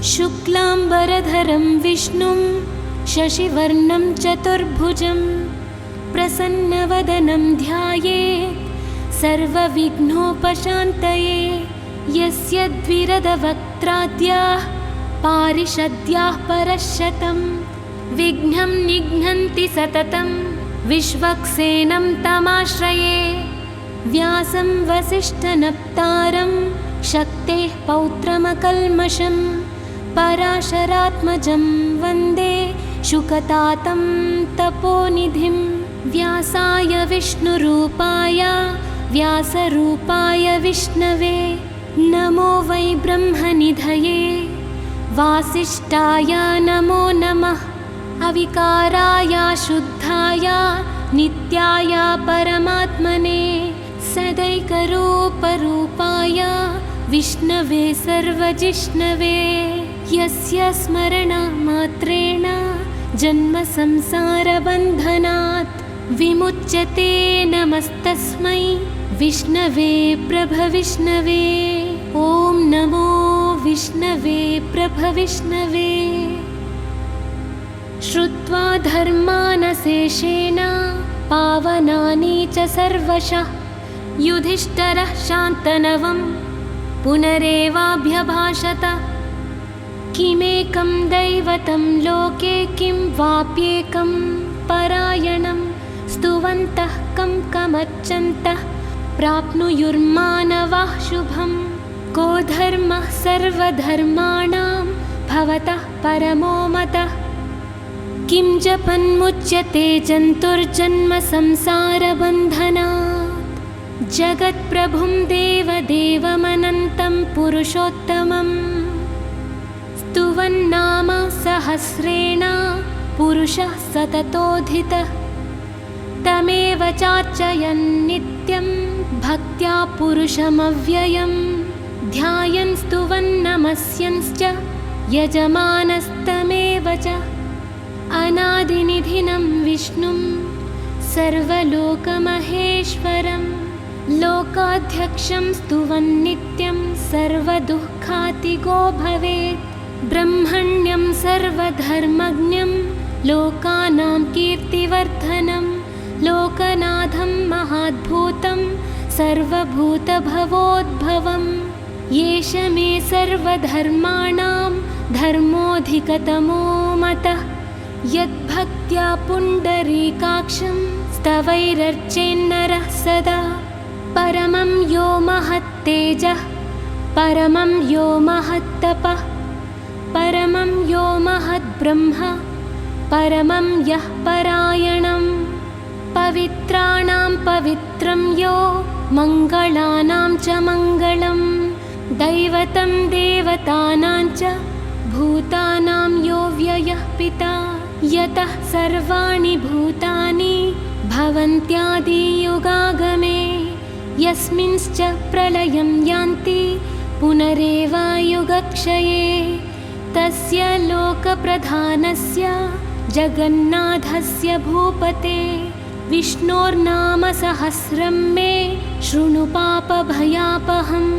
शुक्लाम्बरधरं विष्णुं शशिवर्णं चतुर्भुजं प्रसन्नवदनं ध्यायेत् सर्वविघ्नोपशान्तये। यस्य द्विरदवक्त्राद्याः पारिषद्याः परशतं विघ्नं निघ्नन्ति सततं विश्वक्सेनं तमाश्रये। व्यासं वसिष्ठनप्तारं शक्तेः पौत्रमकल्मषं पराशरात्मजं वन्दे शुकतातं तपोनिधिं। व्यासाय विष्णुरूपाय व्यासरूपाय विष्णवे नमो वै ब्रह्मनिधये वासिष्ठाय नमो नमः। अविकाराय शुद्धाय नित्याय परमात्मने सदैकरूपरूपाय विष्णवे सर्वजिष्णवे। यस्य स्मरणमात्रेण जन्मसंसारबन्धनात् विमुच्यते। नमस्तस्मै विष्णवे प्रभविष्णवे। ॐ नमो विष्णवे प्रभविष्णवे। श्रुत्वा धर्मानशेषेण पावनानि च सर्वशः युधिष्ठिरः शान्तनवं पुनरेवाभ्यभाषत। किमेकं दैवतं लोके किं वाप्येकं परायणं स्तुवन्तः कं कमर्चन्तः प्राप्नुयुर्मानवाः शुभं। को धर्मः सर्वधर्माणां भवतः परमो मतः। किं जपन्मुच्यते जन्तुर्जन्म संसारबन्धनात्। जगत्प्रभुं देवदेवमनन्तं पुरुषोत्तमं स्तुवन्नाम सहस्रेण पुरुषः सततोऽधितः। तमेव चार्चयन् नित्यं भक्त्या पुरुषमव्ययं ध्यायन् स्तुवन् नमस्यंश्च यजमानस्तमेव च। अनादिनिधिनं विष्णुं सर्वलोकमहेश्वरं लोकाध्यक्षं स्तुवन् नित्यं सर्वदुःखातिगो भवेत्। ब्रह्मण्यं सर्वधर्मज्ञं लोकानां कीर्तिवर्धनं लोकनाथं महाद्भुतं सर्वभूतभवोद्भवम्। येष मे सर्वधर्माणां धर्मोऽधिकतमो मतः। यद्भक्त्या पुण्डरीकाक्षं स्तवैरर्चेन्नरः सदा। परमं यो महत्तेजः परमं यो महत्तपः परमं यो महद्ब्रह्म परमं यः परायणं। पवित्राणां पवित्रं यो मङ्गलानां च मङ्गलं दैवतं देवतानां च भूतानां यो व्ययः पिता। यतः सर्वाणि भूतानि भवन्त्यादियुगागमे यस्मिंश्च प्रलयं यान्ति पुनरेवायुगक्षये। तस्य लोकप्रधानस्य जगन्नाथस्य भूपते विष्णोर्नाम सहस्रं मे शृणु पापभयापहम्।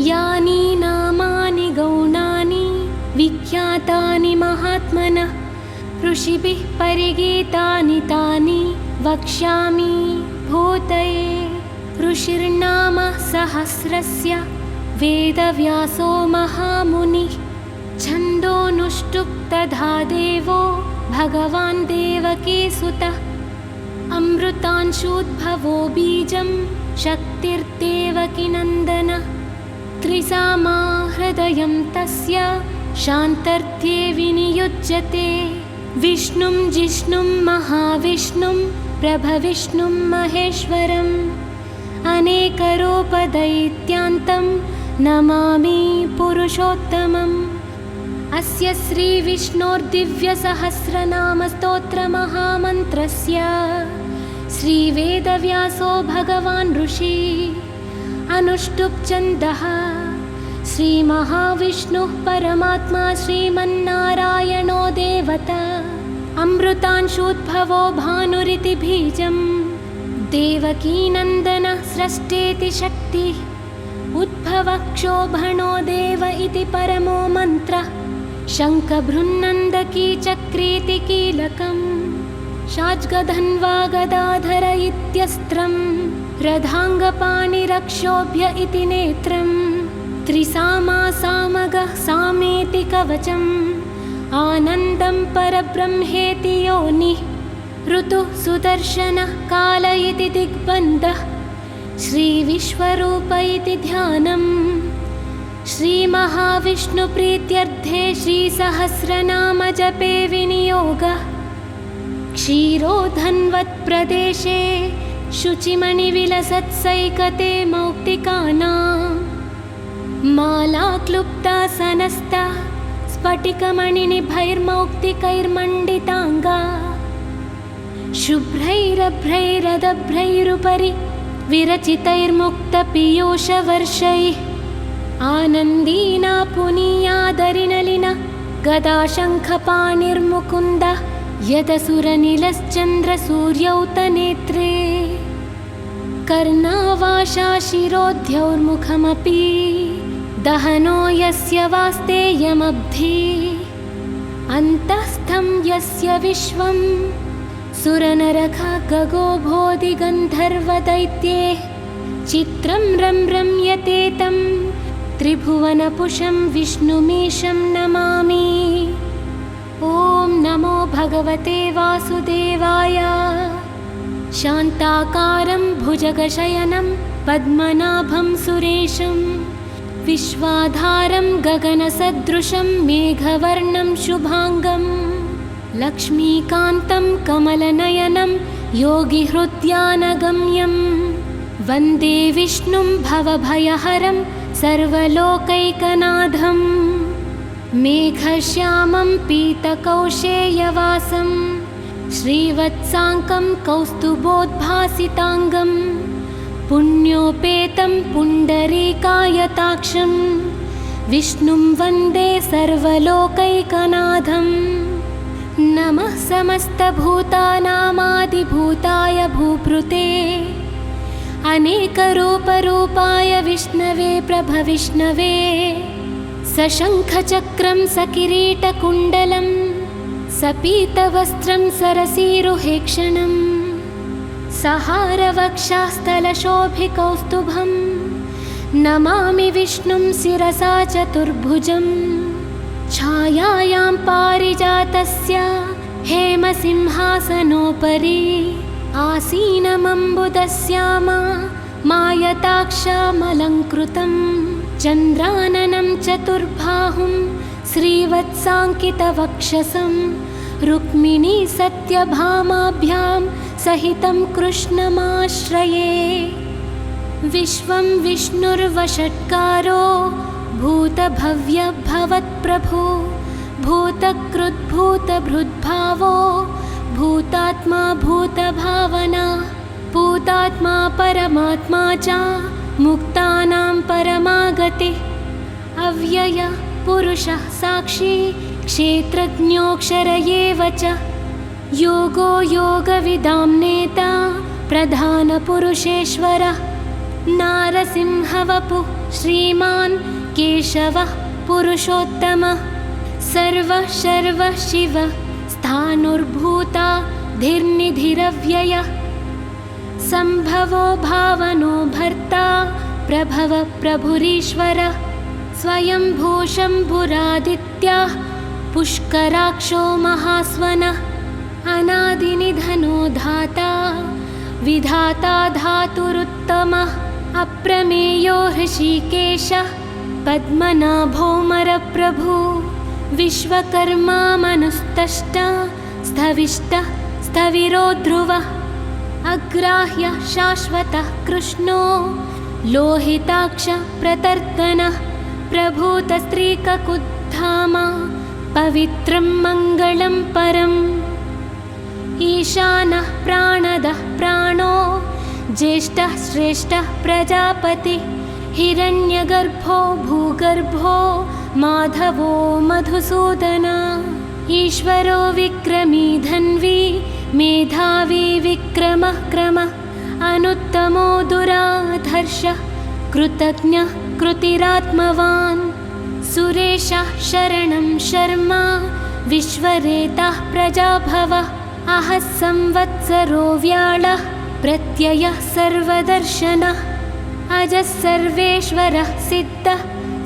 यानि नामानि गौणानि विख्यातानि महात्मनः ऋषिभिः परिगीतानि तानि वक्ष्यामि भूतये। ऋषिर्नाम सहस्रस्य वेदव्यासो महामुनिः छन्दोनुष्टुप् तथा देवो भगवान् देवकीसुतः। अमृतांशूद्भवो बीजं शक्तिर्देवकीनन्दनः। त्रिसामा हृदयं तस्य शान्तर्थे विनियुज्यते। विष्णुं जिष्णुं महाविष्णुं प्रभविष्णुं महेश्वरम् अनेकरूपदैत्यान्तं नमामि पुरुषोत्तमम्। अस्य श्रीविष्णोर्दिव्यसहस्रनामस्तोत्रमहामन्त्रस्य श्रीवेदव्यासो भगवान् ऋषि अनुष्टुप् छन्दः। श्रीमहाविष्णुः परमात्मा श्रीमन्नारायणो देवता। अमृतांशूद्भवो भानुरिति बीजं देवकीनन्दनः स्रष्टेति शक्तिः उद्भवक्षोभणो देव इति परमो मन्त्रः शङ्खभृन्नन्दकीचक्रीति कीलकम् शाज्गधन्वा गदाधर इत्यस्त्रम् रथाङ्गपाणिरक्षोभ्य इति नेत्रम् त्रिसामा सामगः सामेति कवचम् आनन्दं परब्रह्मेति योनिः ऋतुः सुदर्शनः काल इति दिग्बन्धः श्रीविश्वरूप इति ध्यानम् श्रीमहाविष्णुप्रीत्यर्थे श्रीसहस्रनामजपे विनियोगः क्षीरोधन्वत्प्रदेशे शुचिमणिविलसत्सैकते मौक्तिकानां माला क्लुप्ता सनस्ता स्फटिकमणिनिभैर्मौक्तिकैर्मण्डिताङ्गा शुभ्रैरभ्रैरदभ्रैरुपरि विरचितैर्मुक्तपीयूषवर्षैः आनन्दीना पुनीयादरिनलिन गदाशङ्खपाणिर्मुकुन्दः यदसुरनिलश्चन्द्रसूर्यौ तनेत्रे कर्णावाशा शिरोद्यौर्मुखमपि दहनो यस्य वास्तेयमब्धि अन्तःस्थं यस्य विश्वं सुरनरखगो भोधिगन्धर्वदैत्ये चित्रं रम्यते तं त्रिभुवनपुषं विष्णुमीशं नमामि। ॐ नमो भगवते वासुदेवाय। शान्ताकारं भुजगशयनं पद्मनाभं सुरेशं विश्वाधारं गगनसदृशं मेघवर्णं शुभाङ्गं लक्ष्मीकान्तं कमलनयनं योगिहृद्यानगम्यं वन्दे विष्णुं भवभयहरं सर्वलोकैकनाथं मेघश्यामं पीतकौशेयवासं श्रीवत्साङ्कं कौस्तुभोद्भासिताङ्गं पुण्योपेतं पुण्डरीकायताक्षं विष्णुं वन्दे सर्वलोकैकनाथं नमः समस्तभूतानामादिभूताय भूभृते अनेकरूपरूपाय विष्णवे प्रभविष्णवे सशङ्खचक्रं सकिरीटकुण्डलं सपीतवस्त्रं सरसीरुहेक्षणं सहारवक्षास्थलशोभिकौस्तुभं नमामि विष्णुं शिरसा चतुर्भुजं छायायां पारिजातस्य हेमसिंहासनोपरि आसीनमम्बुदस्यामा मायताक्षामलङ्कृतं चन्द्राननं चतुर्बाहुं श्रीवत्साङ्कितवक्षसं रुक्मिणी सत्यभामाभ्यां सहितं कृष्णमाश्रये विश्वं विष्णुर्वषट्कारो भूतभव्यभवत्प्रभो भूतकृद्भूतभृद्भावो भूतात्मा भूतभावना भूतात्मा परमात्मा च मुक्तानां परमागतिः अव्यय पुरुषः साक्षी क्षेत्रज्ञोऽक्षर एव च योगो योगविदां नेता प्रधानपुरुषेश्वरः नारसिंहवपुः श्रीमान् केशवः पुरुषोत्तमः सर्वः शर्वः शिवः स्थाणुर्भूता धीर्निधिरव्ययः सम्भवो भावनो भर्ता प्रभव प्रभुरीश्वरः स्वयंभू शम्भुरादित्याः पुष्कराक्षो महास्वनः अनादिनिधनो धाता विधाता धातुरुत्तमः अप्रमेयो हृषीकेशः पद्मनाभोमरप्रभु विश्वकर्मा मनुस्तष्टा स्थविष्टः स्थविरो ध्रुवः अग्राह्यः शाश्वतः कृष्णो लोहिताक्ष प्रतर्दनः प्रभूतस्त्रीककुद्धामा पवित्रं मङ्गलं परम् ईशानः प्राणदः प्राणो ज्येष्ठः श्रेष्ठः प्रजापति हिरण्यगर्भो भूगर्भो माधवो मधुसूदन ईश्वरो विक्रमी धन्वी मेधावी विक्रमः क्रमः अनुत्तमो दुराधर्षः कृतज्ञः कृतिरात्मवान् सुरेशः शरणं शर्मा विश्वरेताः प्रजाभवः अहः संवत्सरो व्याळः प्रत्ययः सर्वदर्शनः अजः सर्वेश्वरः सिद्धः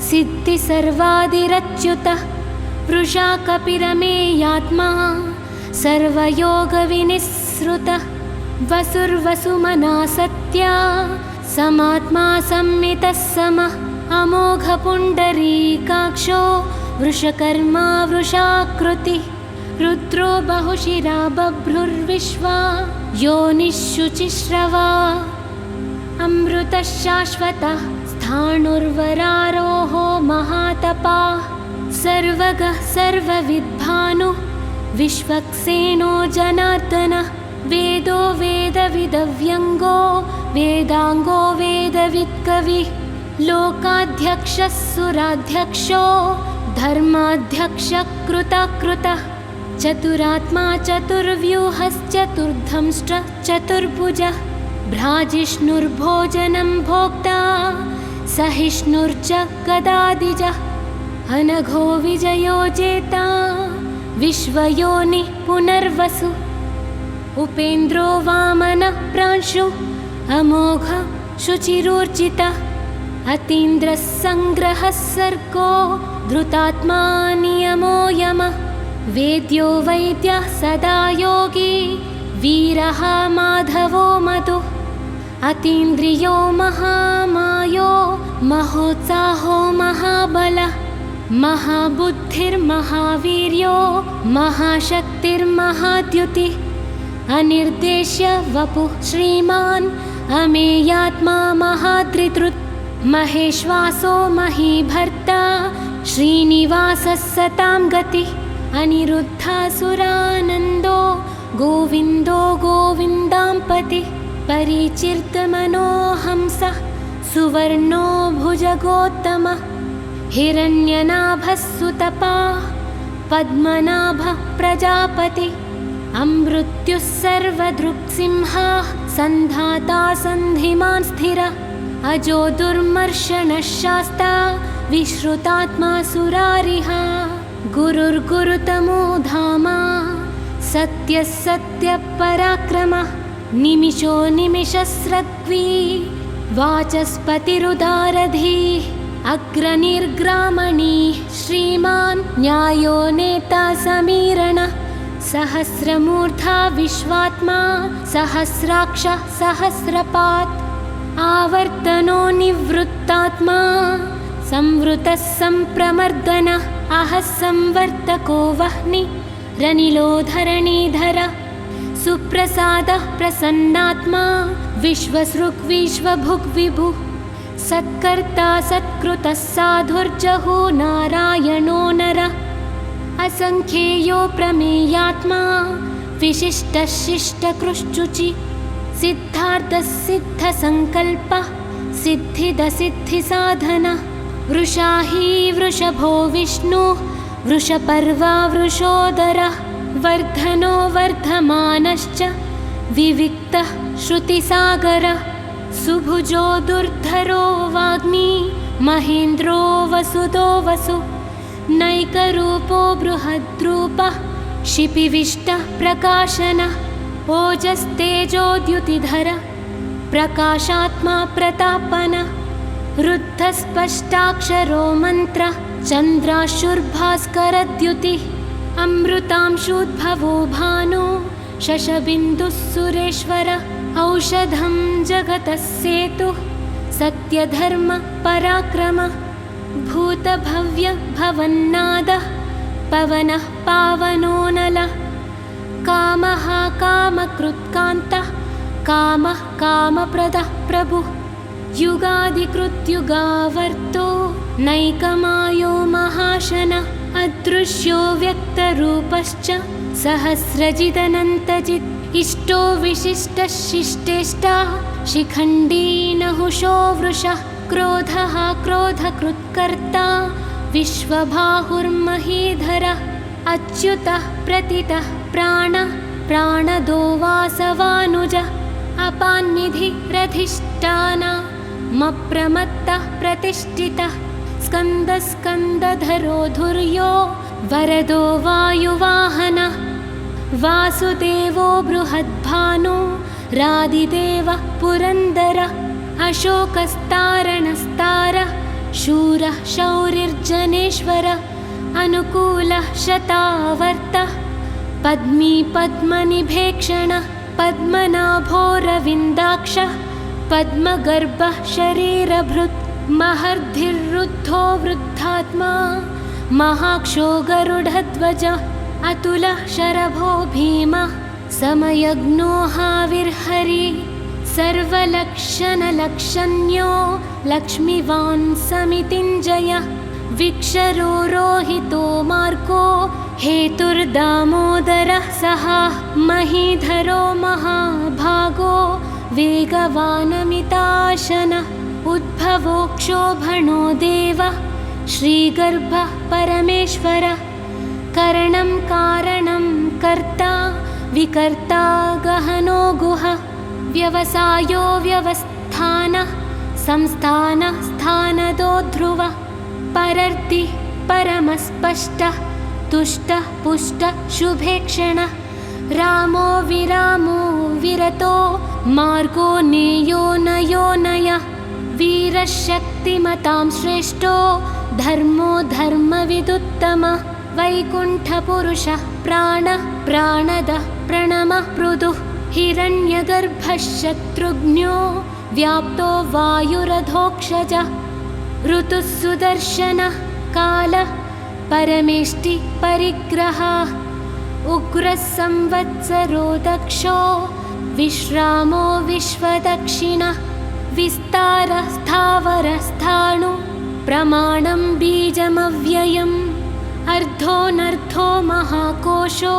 सिद्धिसर्वादिरच्युतः वृषा कपिरमेयात्मा सर्वयोगविनिःसृतः वसुर्वसुमना सत्या समात्मा संमितः समः अमोघपुण्डरीकाक्षो वृषकर्मा वृषाकृतिः रुद्रो बहुशिरा बभ्रुर्विश्वा योनिःशुचिश्रवा अमृतः शाश्वतः स्थाणुर्वरारोहो महातपाः सर्वगः सर्वविद्भानुः विश्वक्सेनो जनार्दनः वेदो वेदविदव्यङ्गो वेदाङ्गो वेदवित्कविः लोकाध्यक्षः सुराध्यक्षो धर्माध्यक्षः कृतकृतः चतुरात्मा चतुर्व्यूहश्चतुर्धंष्ट्र चतुर्भुजः भ्राजिष्णुर्भोजनं भोक्ता सहिष्णुर्च गदादिजः अनघो विजयो जेता विश्वयोनिः पुनर्वसु उपेन्द्रो वामनः प्रांशु अमोघ शुचिरूर्जितः अतीन्द्रः सङ्ग्रहः सर्गो धृतात्मा नियमो यमः वेद्यो वैद्यः सदा योगी वीरः माधवो मधुः अतीन्द्रियो महामायो महोत्साहो महाबलः महाबुद्धिर्महावीर्यो महाशक्तिर्महाद्युतिः अनिर्देश्य वपुः श्रीमान् अमेयात्मा महाद्रितृत् महेश्वासो महीभर्ता श्रीनिवासः सतां गतिः अनिरुद्धासुरानन्दो गोविन्दो गोविन्दाम्पतिः परिचिर्तमनोहंसः सुवर्णो भुजगोत्तमः हिरण्यनाभः सुतपाः पद्मनाभः प्रजापतिः अमृत्युः सर्वदृक्सिंहाः सन्धाता सन्धिमान् स्थिरः अजो दुर्मर्शनः शास्ता विश्रुतात्मा सुरारिः गुरुर्गुरुतमो धामा सत्यः सत्यपराक्रमः निमिषो निमिषस्रग्वी वाचस्पतिरुदारधीः अग्रनिर्ग्रामणीः श्रीमान् न्यायो नेता समीरणः सहस्रमूर्धा विश्वात्मा सहस्राक्षः सहस्रपात् आवर्तनो निवृत्तात्मा संवृतः सम्प्रमर्दनः अहः संवर्तको वह्नि रनिलो धरणीधरः सुप्रसादः प्रसन्नात्मा विश्वसृग्विश्वभुग्विभुः सत्कर्ता सत्कृतः साधुर्जहो नारायणो नरः असङ्ख्येयो प्रमेयात्मा विशिष्टः शिष्टकृश्चुचि सिद्धार्थः सिद्धसङ्कल्पः सिद्धिदसिद्धिसाधनः वृषा हि वृषभो विष्णुः वृषपर्वा वृषोदरः वर्धनो वर्धमानश्च विविक्तः श्रुतिसागरः सुभुजो दुर्धरो वाग्मी महेन्द्रो वसुदो वसु नैकरूपो बृहद्रूपः शिपिविष्टः प्रकाशनः ओजस्तेजोद्युतिधरः प्रकाशात्मा प्रतापनः रुद्धस्पष्टाक्षरो मन्त्रः चन्द्राशुर्भास्करद्युतिः अमृतांशुद्भवो भानो शशबिन्दुः सुरेश्वरः औषधं जगतः सेतुः सत्यधर्मः पराक्रमः भूतभव्यः भवन्नादः पवनः पावनो नलः कामः कामकृत्कान्तः कामः कामप्रदः प्रभुः युगादिकृत्युगावर्तो नैकमायो महाशनः अदृश्यो व्यक्तरूपश्च सहस्रजिदनन्तजित् इष्टो विशिष्टः शिष्टेष्टा शिखण्डी नहुषो वृषः क्रोधः क्रोधकृत्कर्ता विश्वबाहुर्महीधरः अच्युतः प्रतितः प्राणः प्राणदो वासवानुजः अपान्निधिरधिष्ठाना मप्रमत्तः प्रतिष्ठितः स्कन्दस्कन्दधरो धुर्यो वरदो वायुवाहनः वासुदेवो बृहद्भानु रादिदेवः पुरन्दरः अशोकस्तारणस्तारः शूरः शौरिर्जनेश्वरः अनुकूलः शतावर्तः पद्मी पद्मनिभेक्षणः पद्मनाभोरविन्दाक्षः पद्मगर्भः शरीरभृत् महर्धिरुद्धो वृद्धात्मा महाक्षो गरुडध्वजः अतुलः शरभो भीमः समयज्ञो हाविर्हरि सर्वलक्षणलक्षण्यो लक्ष्मीवान् समितिञ्जयः विक्षरो रोहितो मार्गो हेतुर्दामोदरः सहा महीधरो महाभागो वेगवानमिताशनः उद्भवो क्षोभणो देवः श्रीगर्भः परमेश्वरः करणं कारणं कर्ता विकर्ता गहनो गुहा व्यवसायो व्यवस्थानः संस्थानः स्थानदो ध्रुवः परर्ति परमस्पष्टः तुष्टः पुष्टः शुभेक्षणः रामो विरामो विरतो मार्गो नेयो नयो नयः वीरशक्तिमतां श्रेष्ठो धर्मो धर्मविदुत्तमः वैकुण्ठपुरुषः प्राणः प्राणदः प्रणमः पृदुः हिरण्यगर्भः शत्रुघ्नो व्याप्तो वायुरधोक्षजः ऋतुः सुदर्शनः कालः परमेष्टि परिग्रहः उग्रः संवत्सरो दक्षो विश्रामो विश्वदक्षिणः विस्तारः स्थावरस्थाणु प्रमाणं बीजमव्ययम् अर्धोऽनर्धो महाकोशो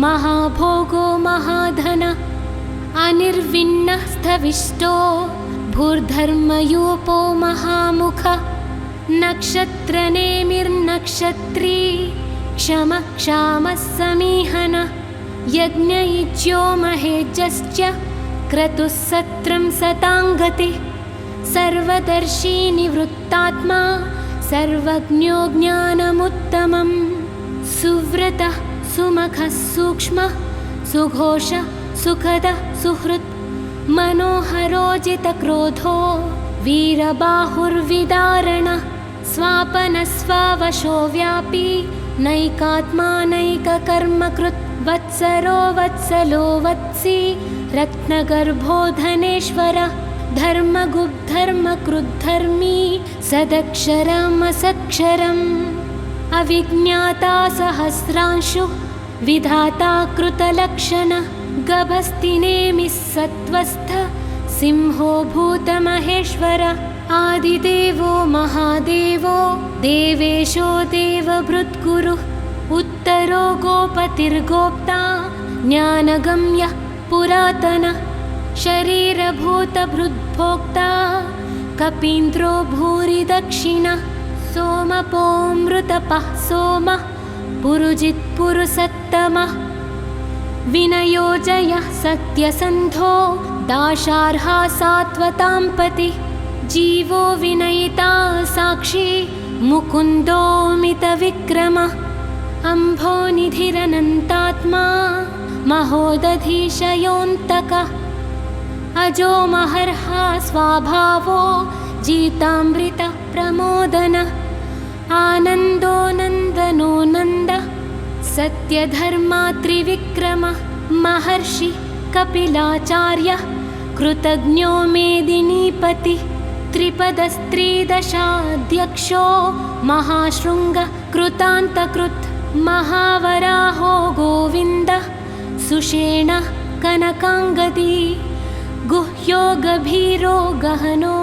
महाभोगो महाधन अनिर्विण्णः स्थविष्टो भूर्धर्मयूपो महामुख नक्षत्रनेमिर्नक्षत्री क्षमः क्षामः समीहन यज्ञयुज्यो महेज्यश्च क्रतुः सत्रं सताङ्गति सर्वदर्शी निवृत्तात्मा सर्वज्ञो ज्ञानमुत्तमं सुव्रतः सुमखः सूक्ष्मः सुघोषः सुखदः सुहृत् मनोहरोजितक्रोधो वीरबाहुर्विदारणः स्वापनस्वावशो व्यापी नैकात्मा नैककर्मकृत् वत्सरो वत्सलो वत्सी रत्नगर्भो धनेश्वरः धर्मगुब्धर्मकृद्धर्मी सदक्षरमसक्षरम् अविज्ञाता सहस्रांशुः विधाता कृतलक्षणः गभस्तिनेमिः सत्त्वस्थ सिंहो भूतमहेश्वर आदिदेवो महादेवो देवेशो देवभृद्गुरुः उत्तरो गोपतिर्गोप्ता ज्ञानगम्यः पुरातनः शरीरभूतभृद्भोक्ता कपीन्द्रो भूरि दक्षिणः सोमपोऽमृतपः सोमः पुरुजित्पुरुषत्तमः विनयोजयः सत्यसन्धो दाशार्हा सात्वतां पतिः जीवो विनयिता साक्षी मुकुन्दोऽमितविक्रमः अम्भोनिधिरनन्तात्मा महोदधीशयोऽन्तकः अजो महर्हा स्वाभावो जीतामृतः प्रमोदनः आनन्दो नन्दनो नन्दः सत्यधर्मा त्रिविक्रमः महर्षि कपिलाचार्यः कृतज्ञो मेदिनीपतिः त्रिपदस्त्रिदशाध्यक्षो महाशृङ्गः कृतान्तकृत् महावराहो गोविन्दः सुषेणः कनकाङ्गदी गुह्यो गभीरो गहनो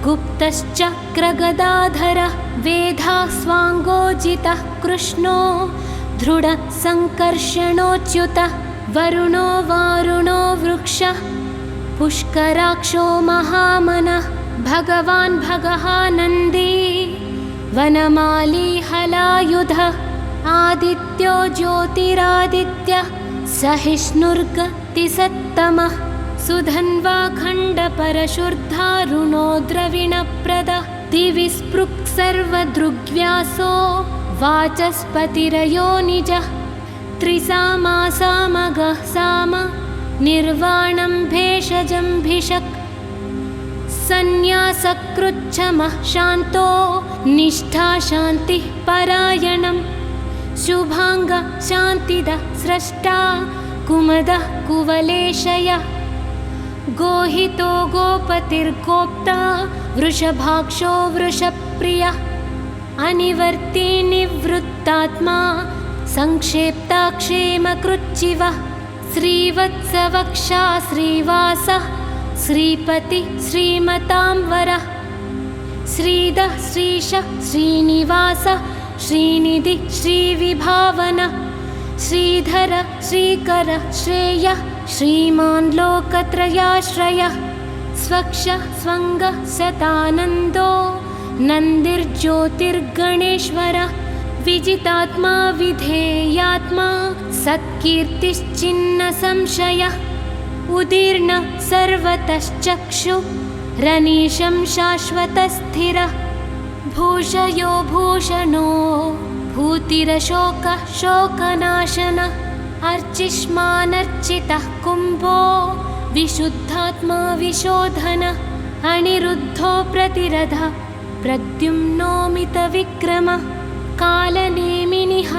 गुप्तश्चक्रगदाधरः वेधास्वाङ्गोजितः कृष्णो दृढः सङ्कर्षणोच्युतः वरुणो वारुणो वृक्षः पुष्कराक्षो महामनः भगवान् भगः नन्दी वनमाली हलायुधः आदित्यो ज्योतिरादित्यः सहिष्णुर्गतिसत्तमः सुधन्वाखण्डपरशुर्धारुणो द्रविणप्रद दिविस्पृक् सर्वदृग्व्यासो वाचस्पतिरयो निजः त्रिसामासामगः साम निर्वाणं भेषजं भिषक् सन्न्यासकृच्छमः शान्तो निष्ठा शान्तिः परायणम् शुभांग शान्तिदः स्रष्टा कुमदः कुवलेशयः गोहितो गोपतिर्गोप्ता वृषभाक्षो वृषप्रियः अनिवर्ती निवृत्तात्मा संक्षेप्ता क्षेमकृच्चिवः श्रीवत्सवक्षा श्रीवासः श्रीपति श्रीमतांवरः श्रीदः श्रीशः श्रीनिवासः श्रीनिधि श्रीविभावन श्रीधर श्रीकर श्रेयः श्रीमान् लोकत्रयाश्रयः स्वक्ष स्वंग शतानन्दो नन्दिर्ज्योतिर्गणेश्वरः विजितात्मा विधेयात्मा सत्कीर्तिश्चिन्न संशयः उदीर्ण सर्वतश्चक्षु रनीशं शाश्वतस्थिरः भूषयो भूषणो भूतिरशोकः शोकनाशनः अर्चिष्मानर्चितः कुम्भो विशुद्धात्मा विशोधनः अनिरुद्धो प्रतिरथः प्रद्युम्नोमितविक्रमः कालनेमिनिः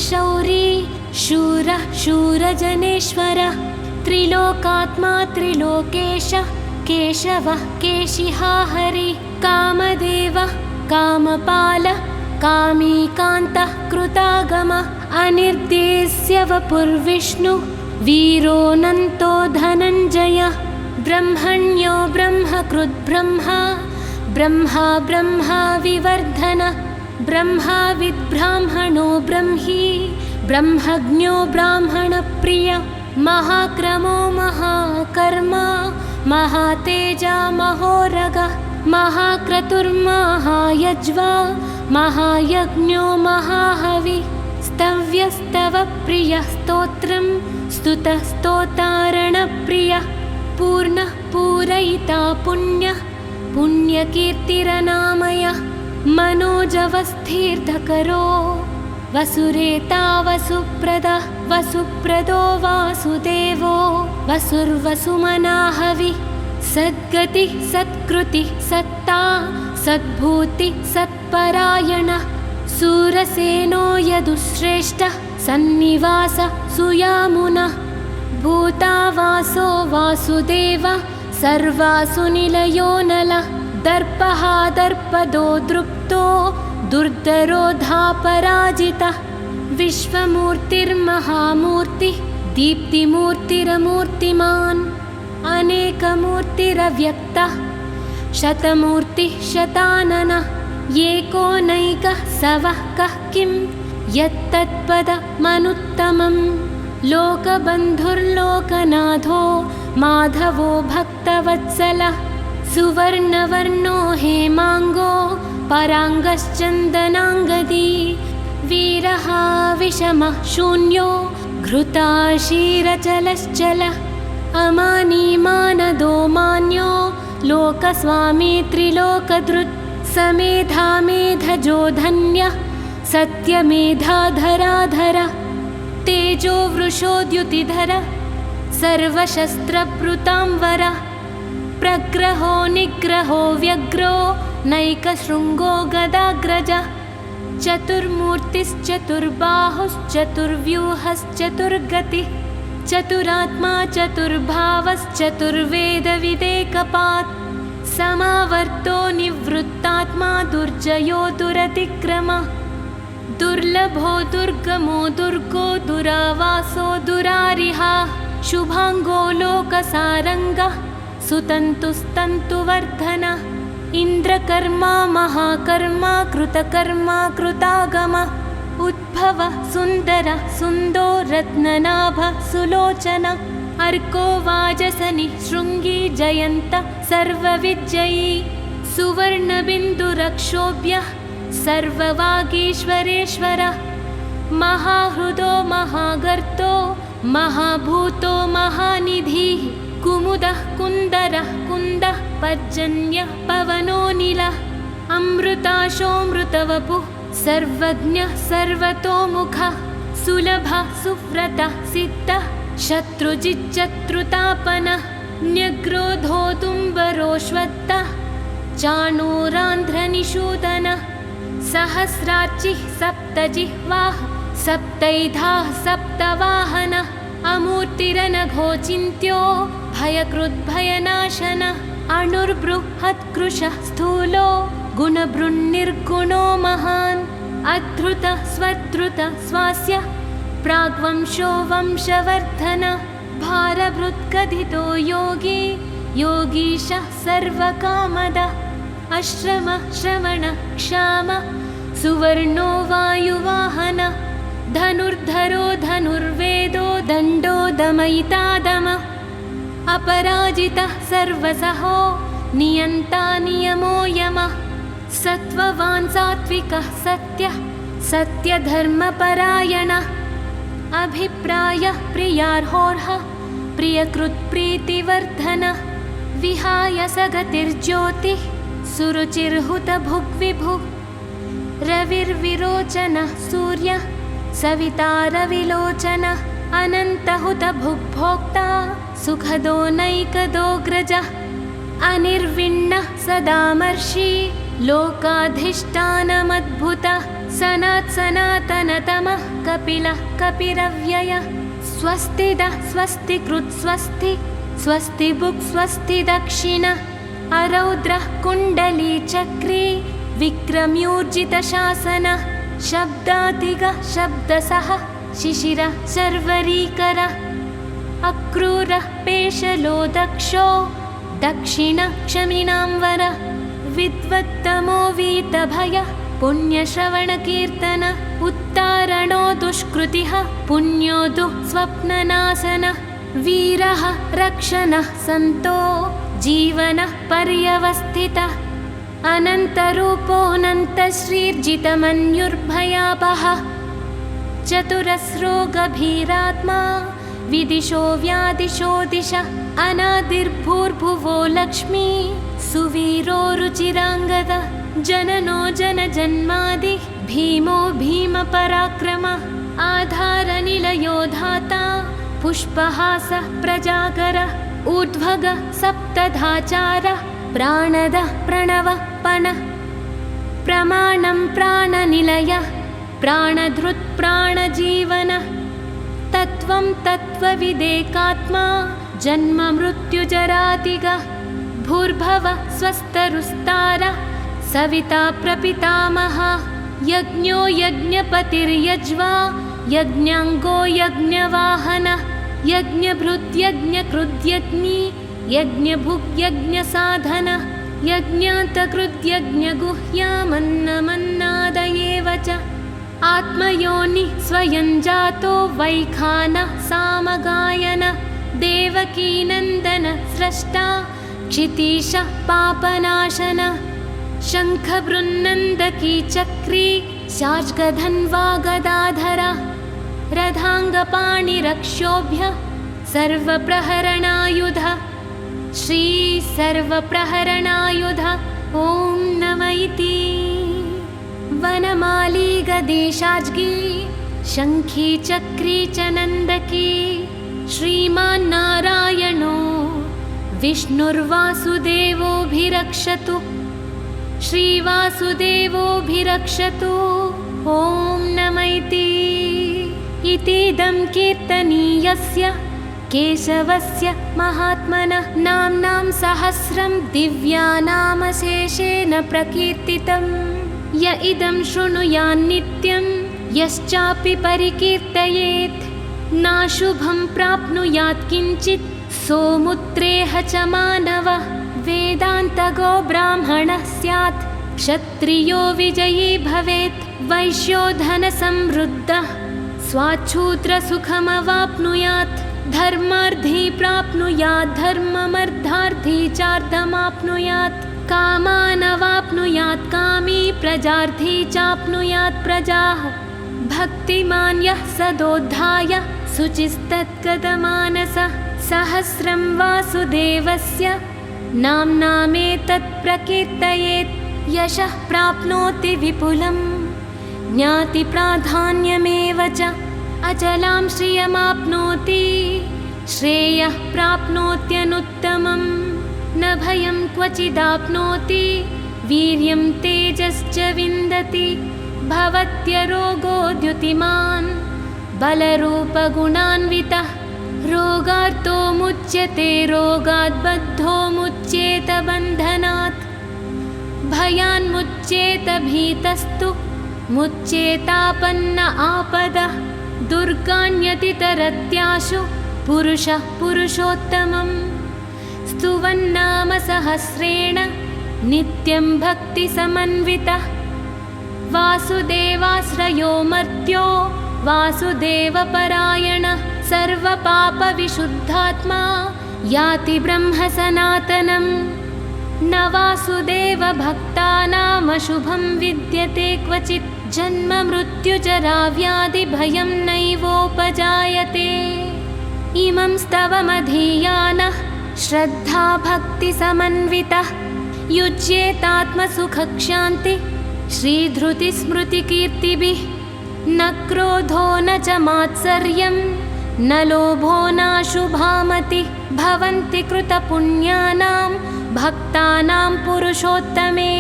शौरी शूरः शूरजनेश्वरः त्रिलोकात्मा त्रिलोकेशः केशवः केशिहा हरि कामदेवः कामपालः कामीकान्तः कृतागमः अनिर्देश्य वपुर्विष्णु वीरोऽनन्तो धनञ्जयः ब्रह्मण्यो ब्रह्मकृद्ब्रह्मा ब्रह्मा ब्रह्मा विवर्धनः ब्रह्माविद्ब्राह्मणो ब्रह्मी ब्रह्मज्ञो ब्राह्मणप्रियः महाक्रमो महाकर्मा महातेजा महोरगः महाक्रतुर्महायज्वा महायज्ञो महाहवि स्तव्यस्तवप्रियः स्तोत्रं स्तुतः स्तोतारणप्रियः पूर्णः पूरयिता पुण्यः पुण्यकीर्तिरनामयः मनोजवस्थिर्धकरो वसुरेता वसुप्रदः वसुप्रदो वासुदेवो वसुर्वसुमनाहवि सद्गतिः सत्कृतिः सत्ता सद्भूतिः सत्परायणः सूरसेनो यदुश्रेष्ठः सन्निवासः सुयामुनः भूतावासो वासुदेवः सर्वासु निलयो नलः दर्पः दर्पदो दृप्तो दुर्धरोधापराजितः विश्वमूर्तिर्महामूर्तिः दीप्तिमूर्तिरमूर्तिमान् अनेकमूर्तिरव्यक्तः शतमूर्तिः शताननः एकोनैकः सवः कः किं यत्तत्पदमनुत्तमम् लोकबन्धुर्लोकनाथो माधवो भक्तवत्सलः सुवर्णवर्णो हेमाङ्गो पराङ्गश्चन्दनाङ्गदी वीरः विषमः शून्यो घृताशीरचलश्चलः अमानीमानदो मान्यो लोकस्वामी त्रिलोकधृत् समेधामेधजो धन्यः सत्यमेधाधराधरः तेजो वृषोद्युतिधरः सर्वशस्त्रभृतांवरः प्रग्रहो निग्रहो व्यग्रो नैकशृङ्गो गदाग्रजः चतुर्मूर्तिश्चतुर्बाहुश्चतुर्व्यूहश्चतुर्गतिः चतुरात्मा चतुर्भावश्चतुर्वेदविदेकपात् समावर्तो निवृत्तात्मा दुर्जयो दुरतिक्रमः दुर्लभो दुर्गमो दुर्गो दुरावासो दुरारिहा शुभांगो लोकसारङ्गः सुतन्तुस्तन्तुवर्धनः इन्द्रकर्मा महाकर्मा कृतकर्मा कृतागमः उद्भवः सुन्दरः सुन्दो रत्ननाभः सुलोचनः अर्को वाजसनि शृङ्गी जयन्तः सर्वविजयी सुवर्णबिन्दुरक्षोभ्यः सर्ववागीश्वरेश्वरः महाहृदो महागर्तो महाभूतो महानिधिः कुमुदः कुन्दरः कुन्दः पर्जन्यः पवनोऽनिलः अमृताशोऽमृतवपुः सर्वज्ञः सर्वतोमुखः सुलभः सुव्रतः सिद्धः शत्रुजिच्चत्रुतापनः न्यग्रोधोदुम्बरोऽश्वत्थः चाणूरान्ध्रनिषूदनः सहस्रार्चिः सप्तजिह्वाः सप्तैधाः सप्तवाहनः अमूर्तिरनघोचिन्त्यो भयकृद्भयनाशनः अणुर्बृहत्कृशः स्थूलो गुणभृन्निर्गुणो महान् अधृतः स्वधृतः स्वास्य प्राग्वंशो वंशवर्धनः भारभृत्कथितो योगी योगीशः सर्वकामदः अश्रमः श्रवणः क्षामः सुवर्णो वायुवाहनः धनुर्धरो धनुर्वेदो दण्डो दमयिता दमः अपराजितः सर्वसहो नियन्ता नियमो यमः सत्त्ववान् सात्विकः सत्यः सत्यधर्मपरायणः अभिप्रायः प्रियार्होर्हः प्रियकृत्प्रीतिवर्धनः विहाय सगतिर्ज्योतिः सुरुचिर्हुतभुग्विभुः रविर्विरोचनः सूर्यः सविता रविलोचनः अनन्तहुतभुग्भोक्ता सुखदो नैकदोऽग्रजः अनिर्विण्णः सदामर्षि लोकाधिष्ठानमद्भुतः सनातनतमः कपिलः कपिरव्ययः स्वस्तिदः स्वस्तिकृत् स्वस्ति स्वस्तिबुक् स्वस्ति दक्षिणः अरौद्रः कुण्डलीचक्री विक्रम्यूर्जितशासनः शब्दातिगः शब्दसः शिशिरः शर्वरीकरः अक्रूरः पेशलो दक्षो दक्षिणः क्षमिणाम्बरः विद्वत्तमो वीतभयः पुण्यश्रवणकीर्तनः उत्तारणो दुष्कृतिः पुण्यो दुःस्वप्ननाशनः वीरः रक्षणः सन्तो जीवनः पर्यवस्थितः अनन्तरूपोऽनन्तश्रीर्जितमन्युर्भयापहः चतुरस्रो गभीरात्मा विदिशो व्यादिशो दिशः अनादिर्भूर्भुवो लक्ष्मी सुवीरो रुचिराङ्गदः जननो जनजन्मादिः भीमो भीमपराक्रमः आधारनिलयो धाता पुष्पहासः प्रजागरः ऊर्ध्वगः सप्तधाचारः प्राणदः प्रणवः पणः प्रमाणं प्राणनिलयः प्राणधृत् प्राणजीवनः तत्त्वं तत्त्वविदेकात्मा जन्म मृत्युजरातिगः भूर्भुवः स्वस्तरुस्तारः सविता प्रपितामहः यज्ञो यज्ञपतिर्यज्वा यज्ञाङ्गो यज्ञवाहनः यज्ञभृत्यज्ञकृद्यज्ञी यज्ञभुग्यज्ञसाधनः यज्ञान्तकृद्यज्ञगुह्यामन्नमन्नादयेव च आत्मयोनिः स्वयं जातो वैखानः सामगायनः देवकीनन्दनः स्रष्टा क्षितीशः पापनाशनः शङ्खबृन्नन्दकी चक्री शार्ङ्गधन्वा गदाधरः रथाङ्गपाणिरक्षोभ्यः सर्वप्रहरणायुधः श्री सर्वप्रहरणायुधः ॐ नम इति वनमाली गदेशाज्ञी शङ्खी चक्री च नन्दकी श्रीमान्नारायणो विष्णुर्वासुदेवोऽभिरक्षतु श्रीवासुदेवोऽभिरक्षतु ॐ नम इतीदं कीर्तनीयस्य केशवस्य महात्मनः नाम्नां सहस्रं दिव्यानामशेषेण प्रकीर्तितं य इदं शृणुयान्नित्यं यश्चापि परिकीर्तयेत् नाशुभं प्राप्नुयात् किञ्चित् सोमुत्रेह च मानवः वेदान्तगो ब्राह्मणः स्यात् क्षत्रियो विजयी भवेत् वैश्यो धनसमृद्धः स्वाच्छूद्रसुखमवाप्नुयात् धर्मार्थी प्राप्नुयात् धर्ममर्थार्थी चार्धमाप्नुयात् कामानवाप्नुयात् कामी प्रजार्थी चाप्नुयात् प्रजाः भक्तिमान् यः सदोद्धाय शुचिस्तत्गतमानसः सहस्रं वासुदेवस्य नाम्नामेतत् प्रकीर्तयेत् यशः प्राप्नोति विपुलं ज्ञातिप्राधान्यमेव च अचलां श्रियमाप्नोति श्रेयः प्राप्नोत्यनुत्तमम् न भयं क्वचिदाप्नोति वीर्यं तेजश्च विन्दति भवत्यरोगोद्युतिमान् बलरूपगुणान्वितः रोगार्तो मुच्यते रोगात् बद्धो मुच्येत बन्धनात् भयान्मुच्येत भीतस्तु मुच्येतापन्न आपदः दुर्गाण्यतितरत्याशु पुरुषः पुरुषोत्तमम् स्तुवन्नाम सहस्रेण नित्यं भक्तिसमन्वितः वासुदेवाश्रयो मर्त्यो वासुदेवपरायणः सर्वपापविशुद्धात्मा याति ब्रह्म सनातनम् न वासुदेवभक्तानामशुभं विद्यते क्वचित् जन्म मृत्युजराव्याधिभयं नैवोपजायते इमं स्तवमधीयानः श्रद्धाभक्तिसमन्वितः युज्येतात्मसुखक्षान्ति श्रीधृतिस्मृतिकीर्तिभिः न क्रोधो न च मात्सर्यं न लोभो नाशुभामतिः भवन्ति कृतपुण्यानां भक्तानां पुरुषोत्तमे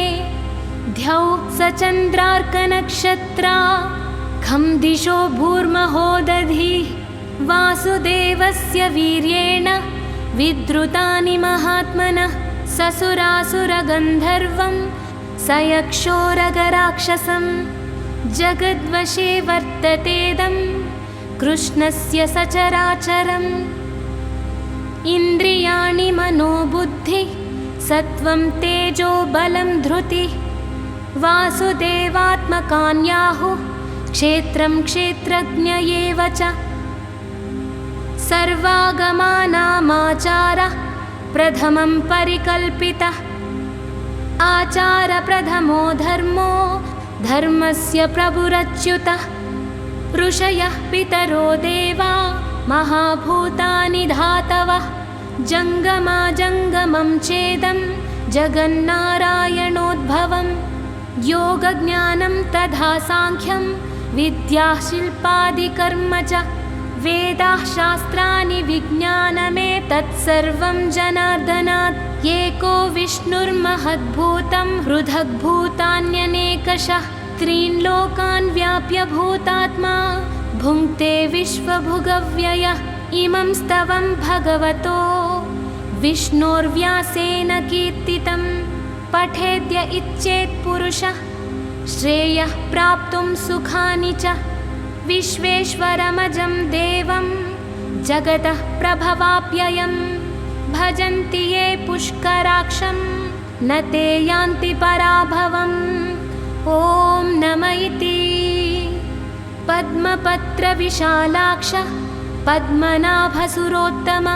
द्यौः स चन्द्रार्कनक्षत्रा खं दिशो भूर्महोदधिः वासुदेवस्य वीर्येण विद्रुतानि महात्मनः ससुरासुरगन्धर्वं स यक्षोरगराक्षसं जगद्वशे वर्ततेदं कृष्णस्य सचराचरम् इन्द्रियाणि मनोबुद्धिः सत्त्वं तेजो बलं धृतिः वासुदेवात्मकान्याहुः क्षेत्रं क्षेत्रज्ञ एव च सर्वागमानामाचारः प्रथमं परिकल्पितः आचारप्रथमो धर्मो धर्मस्य प्रभुरच्युतः ऋषयः पितरो देवा महाभूतानि धातवः जङ्गमाजङ्गमं चेदं जगन्नारायणोद्भवं योगज्ञानं तथा साङ्ख्यं विद्याः शिल्पादिकर्म च वेदाः शास्त्राणि विज्ञानमेतत्सर्वं जनार्दनात् एको विष्णुर्महद्भूतं हृदग्भूतान्यनेकशः त्रीन् लोकान् व्याप्य भूतात्मा भुङ्क्ते विश्वभुगव्ययः इमं स्तवं भगवतो विष्णोर्व्यासेन कीर्तितं पठेद्य इच्छेत् पुरुषः श्रेयः प्राप्तुं सुखानि च विश्वेश्वरमजं देवं जगतः प्रभवाप्ययं भजन्ति ये पुष्कराक्षं न ते यान्ति पराभवम् ॐ नम इति पद्मपत्रविशालाक्ष पद्मनाभसुरोत्तम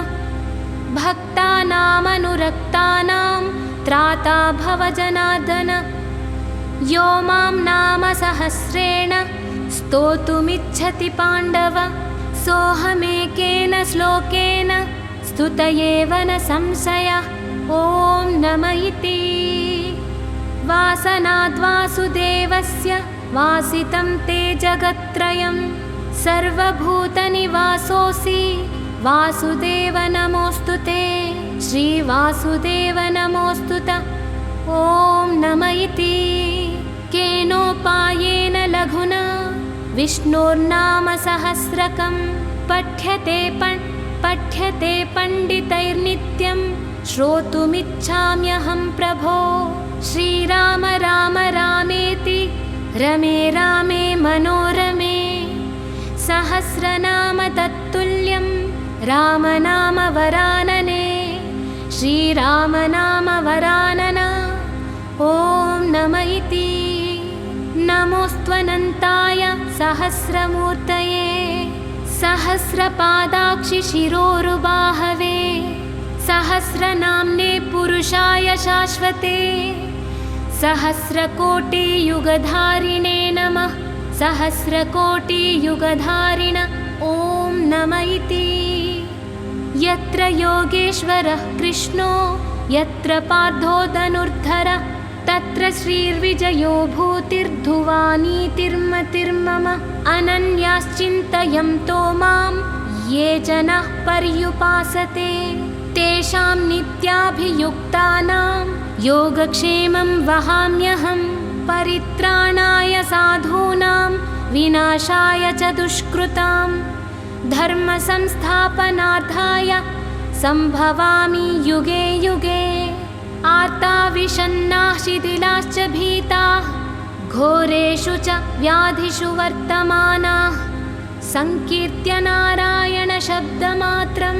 भक्तानामनुरक्तानां त्राता भवजनार्दन यो मां नाम सहस्रेण स्तोतुमिच्छति पाण्डव सोऽहमेकेन श्लोकेन स्तुत एव न संशयः ॐ नम इति वासनाद्वासुदेवस्य वासितं ते जगत्त्रयं सर्वभूतनिवासोऽसि वासुदेव नमोऽस्तु ते श्रीवासुदेव नमोऽस्तु ते ॐ नम इति केनोपायेन लघुना विष्णोर्नाम सहस्रकं पठ्यते पण्डितैर्नित्यं श्रोतुमिच्छाम्यहं प्रभो श्रीराम राम रामेति रमे रामे मनोरमे सहस्रनाम तत्तुल्यं रामनाम वरानने श्रीरामनाम वरानना ॐ नम इति नमोऽस्त्वनन्ताय सहस्रमूर्तये सहस्रपादाक्षि शिरोरुबाहवे सहस्रनाम्ने पुरुषाय शाश्वते सहस्रकोटियुगधारिणे नमः सहस्रकोटियुगधारिण ॐ नम इति यत्र योगेश्वरः कृष्णो यत्र पार्थो धनुर्धरः तत्र श्रीर्विजयो भूतिर्धुवानीतिर्मतिर्मम अनन्याश्चिन्तयन्तो मां ये जनाः पर्युपासते तेषां नित्याभियुक्तानां योगक्षेमं वहाम्यहं परित्राणाय साधूनां विनाशाय च दुष्कृतां धर्मसंस्थापनार्थाय सम्भवामि युगे युगे आर्ता विषन्नाः शिथिलाश्च भीताः घोरेषु च व्याधिषु वर्तमानाः संकीर्त्य नारायणशब्दमात्रं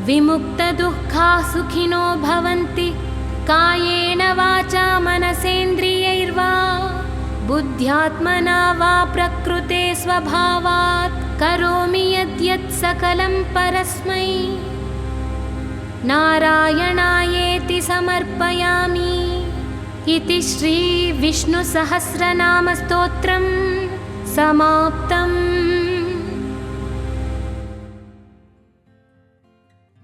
विमुक्तदुःखाः सुखिनो भवन्ति कायेन वाचा मनसेन्द्रियैर्वा बुद्ध्यात्मना वा प्रकृते स्वभावात् करोमि यद्यत् सकलं परस्मै नारायणायेति समर्पयामि इति श्री विष्णुसहस्रनामस्तोत्रं समाप्तम्।